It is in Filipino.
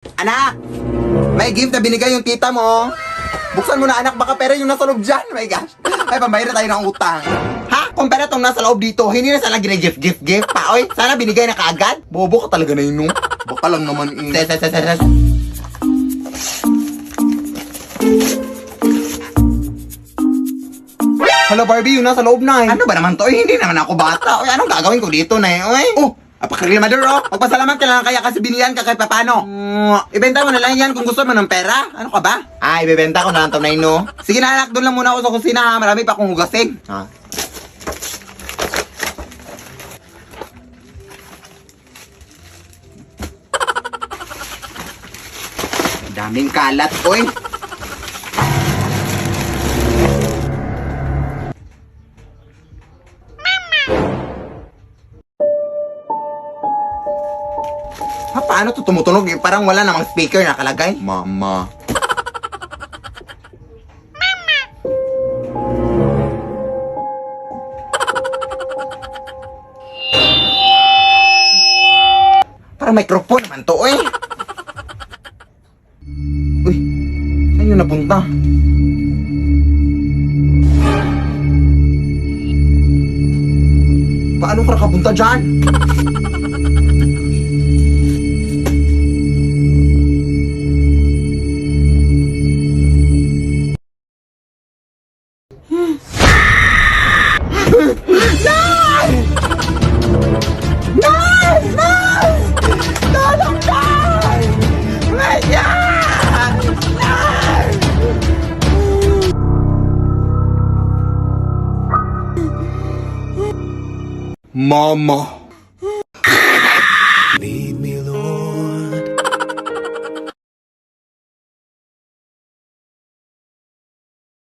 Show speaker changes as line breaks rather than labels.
Anak! May gift na binigay yung tita mo. Buksan mo na anak, baka pera yung nasa loob dyan. My gosh. Ay, pambayad na tayo ng utang. Ha? Kung pera tong nasa loob dito, hindi na sana gina-gift pa. Oy, sana binigay na kaagad. Bobo ka talaga na yun, no? Baka lang naman eh. Ses. Hala Barbie, yun nasa loob na eh. Ano ba naman to? Hindi naman ako bata. Oy, anong gagawin ko dito na eh? Oy. Oh, apakagrimador oh. Magpasalamat ka lang kaya kasi binilihan ka kahit papano. Ibenta mo na lang yan kung gusto mo ng pera. Ano ka ba? Ay, ibebenta ko na lang to na no. Sige na anak, doon lang muna ako sa kusina ha. Marami pa akong hugasin. Ha? Daming kalat, oy. Ha, paano to tumutunog? Parang wala namang speaker nakalagay. Mama. Parang microphone naman to, eh. Uy, saan yun napunta? Paano ka nakapunta dyan? Mama.